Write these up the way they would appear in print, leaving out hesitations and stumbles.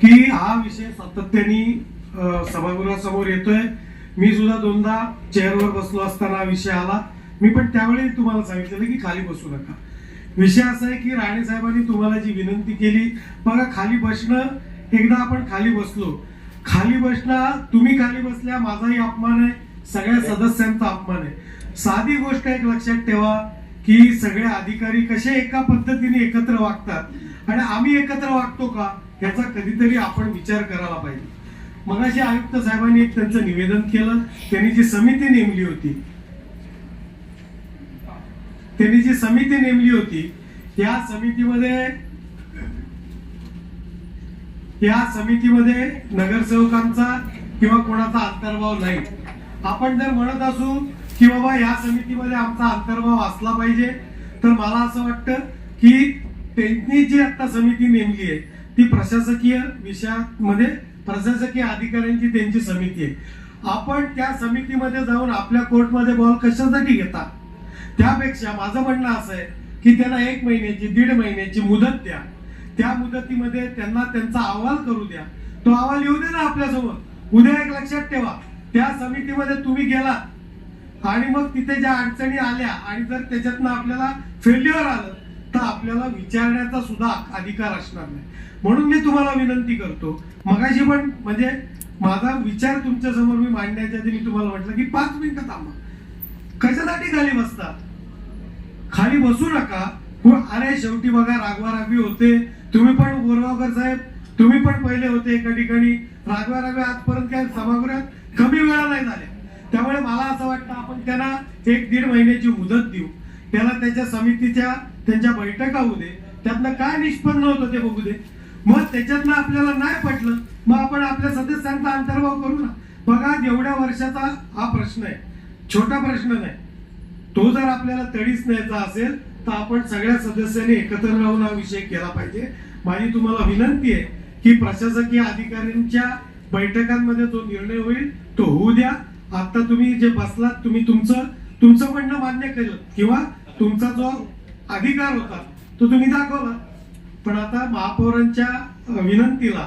की हा विषय सातत्याने सभागृहासमोर येतोय. मी सुद्धा दोनदा चेअरवर बसलो असताना विषय आला. मी पण त्यावेळी तुम्हाला सांगितलेलं की खाली बसू नका. विषय असा आहे की राणे साहेबांनी तुम्हाला जी विनंती केली, बघा खाली बसणं, एकदा आपण खाली बसलो, खाली बसणं, तुम्ही खाली बसल्या माझाही अपमान आहे, सगळ्या सदस्यांचा अपमान आहे. साधी गोष्ट एक लक्षात ठेवा की सगळे अधिकारी कसे एका पद्धतीने एकत्र वागतात आणि आम्ही एकत्र वागतो का, याचा कधीतरी आपण विचार करायला पाहिजे. मगाशी आयुक्त साहेबांनी एक त्यांचं निवेदन केलं. त्यांनी जी समिती नेमली होती, या समितीमध्ये नगरसेवकांचा किंवा कोणाचा अंतर्भाव नाही. आपण जर म्हणत असू की बाबा या समितीमध्ये आमचा अंतर्भाव असला पाहिजे, तर मला असं वाटतं की त्यांनी जी आता समिती नेमली आहे ती प्रशासकीय विषयामध्ये प्रशासकीय अधिकाऱ्यांची त्यांची समिती आहे. आपण त्या समितीमध्ये जाऊन आपल्या कोर्टमध्ये बॉल कशासाठी घेता? त्यापेक्षा माझं म्हणणं असं आहे की त्यांना 1 महिन्याची 1.5 महिन्याची मुदत द्या. त्या मुदतीमध्ये त्यांना त्यांचा अहवाल करू द्या. तो अहवाल येऊ दे ना आपल्यासमोर. उद्या एक लक्षात ठेवा, त्या समितीमध्ये तुम्ही गेलात आणि मग तिथे ज्या अडचणी आल्या आणि जर त्याच्यातनं आपल्याला फेल्युअर आलं तर आपल्याला विचारण्याचा सुद्धा अधिकार असणार नाही. म्हणून मी तुम्हाला विनंती करतो, मगाशी पण म्हणजे माझा विचार तुमच्या समोर मी मांडण्याच्या आधी मी तुम्हाला म्हटलं की 5 मिनिटं थांबा. कशासाठी खाली बसता? खाली बसू नका. अरे शेवटी बघा, राघवाराघवी होते. तुम्ही पण बोरगावकर साहेब, तुम्ही पण पहिले होते एका ठिकाणी. राघवाराघवी आजपर्यंत काय सभागृहात कमी वेळा नाही झाल्या. त्यामुळे मला असं वाटतं आपण त्यांना 1-1.5 महिन्याची मुदत देऊ. त्याला त्याच्या समितीच्या त्यांच्या बैठका होऊ दे, त्यातनं काय निष्पन्न होतं ते बघू दे. मग त्याच्यातनं आपल्याला नाही पटलं, मग आपण आपल्या सदस्यांचा अंतर्भाव करू ना. बघा, एवढ्या वर्षाचा हा प्रश्न आहे, छोटा प्रश्न नाही. तो जर आपल्याला तडीच न्यायचा असेल तर आपण सगळ्या सदस्यांनी एकत्र राहून हा विषय केला पाहिजे. माझी तुम्हाला विनंती आहे की प्रशासकीय अधिकाऱ्यांच्या बैठकांमध्ये जो निर्णय होईल तो होऊ द्या. आता तुम्ही जे बसलात, तुम्ही तुमचं म्हणणं मान्य केलं किंवा तुमचा जो अधिकार होता तो तुम्ही दाखवला, पण आता महापौरांच्या विनंतीला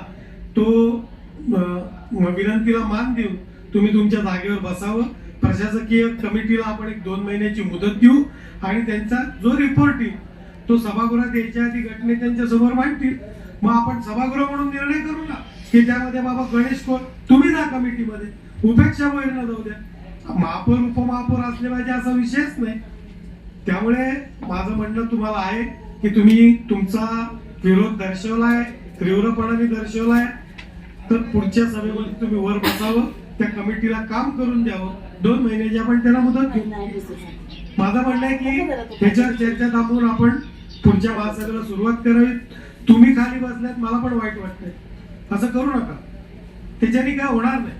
मान देऊन तुम्ही तुमच्या जागेवर बसावं. प्रशासकीय कमिटीला आपण 1-2 महिन्याची मुदत देऊ आणि त्यांचा जो रिपोर्ट येईल तो सभागृहात यायच्या आधी गटने त्यांच्या समोर मांडतील. मग आपण सभागृह म्हणून निर्णय करू ना की त्यामध्ये बाबा गणेश कोण तुम्ही जा कमिटीमध्ये, उपेक्षा वगैरे न जाऊ द्या. महापौर उपमहापौर असले पाहिजे असा विषयच नाही. त्यामुळे माझं म्हणणं तुम्हाला आहे की तुम्ही तुमचा विरोध दर्शवलाय, तीव्रपणाने दर्शवलाय, तर पुढच्या सभेमध्ये तुम्ही वर बसावं, त्या कमिटीला काम करून द्यावं. 2 महिन्याची आपण त्याला मुदत घेऊ. माझं म्हणणं आहे की त्याच्यावर चर्चा दाबून आपण पुढच्या महासभेला सुरुवात करावी. तुम्ही खाली बसल्यात, मला पण वाईट वाटतंय. असं करू नका, त्याच्याने काय होणार नाही.